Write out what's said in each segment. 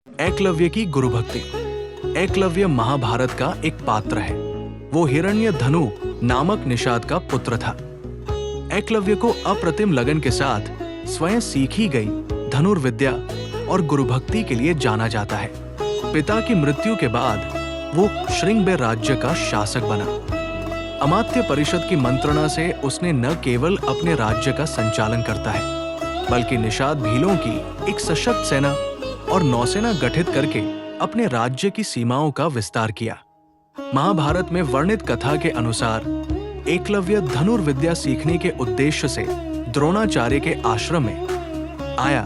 एकलव्य की गुरु भक्ति। एकलव्य महाभारत का एक पात्र है। वो हिरण्यधनु नामक निषाद का पुत्र था। एकलव्य को अप्रतिम लगन के साथ स्वयं सीखी गई धनुर्विद्या और गुरु भक्ति के लिए जाना जाता है। पिता की मृत्यु के बाद वो श्रृंगबेर राज्य का शासक बना। अमात्य परिषद की मंत्रणा से उसने न केवल अपने राज्य का संचालन करता है, बल्कि निषाद भीलों की एक सशक्त सेना और नौसेना गठित करके अपने राज्य की सीमाओं का विस्तार किया। महाभारत में वर्णित कथा के अनुसार एकलव्य धनुर्विद्या सीखने के उद्देश्य से द्रोणाचार्य के आश्रम में आया,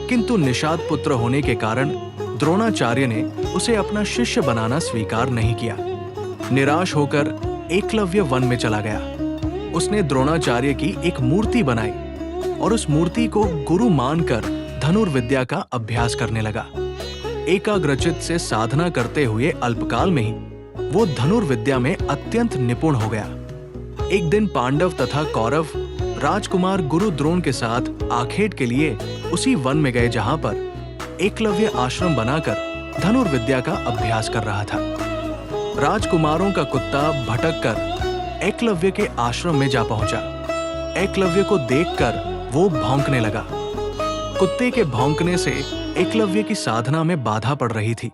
किंतु निषाद पुत्र होने के कारण द्रोणाचार्य ने उसे अपना शिष्य बनाना स्वीकार नहीं किया। निराश होकर एकलव्य वन में चला गया। उसने द्रोणाचार्य की एक मूर्ति बनाई और उस मूर्ति को गुरु मानकर धनुर्विद्या का अभ्यास करने लगा। एकाग्रचित से साधना करते हुए अल्पकाल में ही वो धनुर्विद्या में अत्यंत निपुण हो गया। एक दिन पांडव तथा कौरव राजकुमार गुरु द्रोण के साथ आखेट के लिए उसी वन में गए जहां पर एकलव्य आश्रम बनाकर धनुर्विद्या का अभ्यास कर रहा था। राजकुमारों का कुत्ता भटक कर एकलव्य के आश्रम में जा पहुंचा। एकलव्य को देखकर वो भौंकने लगा। कुत्ते के भौंकने से एकलव्य की साधना में बाधा पड़ रही थी।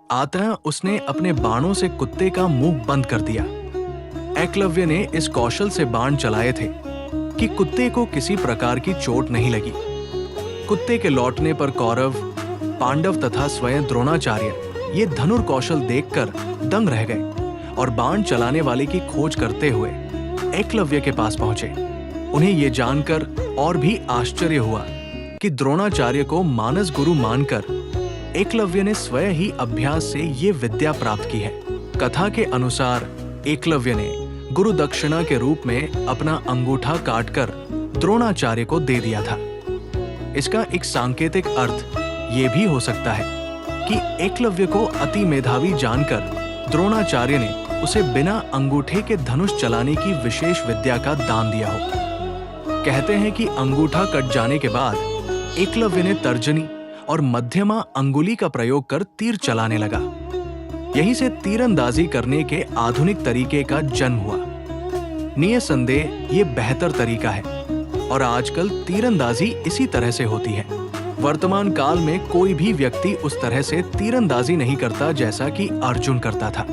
अतः उसने अपने बाणों से कुत्ते का मुंह बंद कर दिया। एकलव्य ने इस कौशल से बाण चलाए थे कि कुत्ते को किसी प्रकार की चोट नहीं लगी। कुत्ते के लौटने पर कौरव, पांडव तथा स्वयं द्रोणाचार्य ये धनुर कौशल देखकर दंग रह गए और बाण चलाने वाले की खोज करते हुए एकलव्य के पास पहुंचे। उन्हें ये जानकर और भी आश्चर्य हुआ कि द्रोणाचार्य को मानस गुरु मानकर एकलव्य ने स्वयं ही अभ्यास से ये विद्या प्राप्त की है। कथा के अनुसार एकलव्य ने गुरु दक्षिणा के रूप में अपना अंगूठा काटकर द्रोणाचार्य को दे दिया था। इसका एक सांकेतिक अर्थ ये भी हो सकता है कि एकलव्य को अति मेधावी जानकर द्रोणाचार्य ने उसे बिना अंगूठे के धनुष चलाने की विशेष विद्या का दान दिया हो। कहते हैं कि अंगूठा कट जाने के बाद एकलव्य ने तर्जनी और मध्यमा अंगुली का प्रयोग कर तीर चलाने लगा। यहीं से तीरंदाजी करने के आधुनिक तरीके का जन्म हुआ। निसंदेह ये बेहतर तरीका है और आजकल तीरंदाजी इसी तरह से होती है। वर्तमान काल में कोई भी व्यक्ति उस तरह से तीरंदाजी नहीं करता जैसा कि अर्जुन करता था।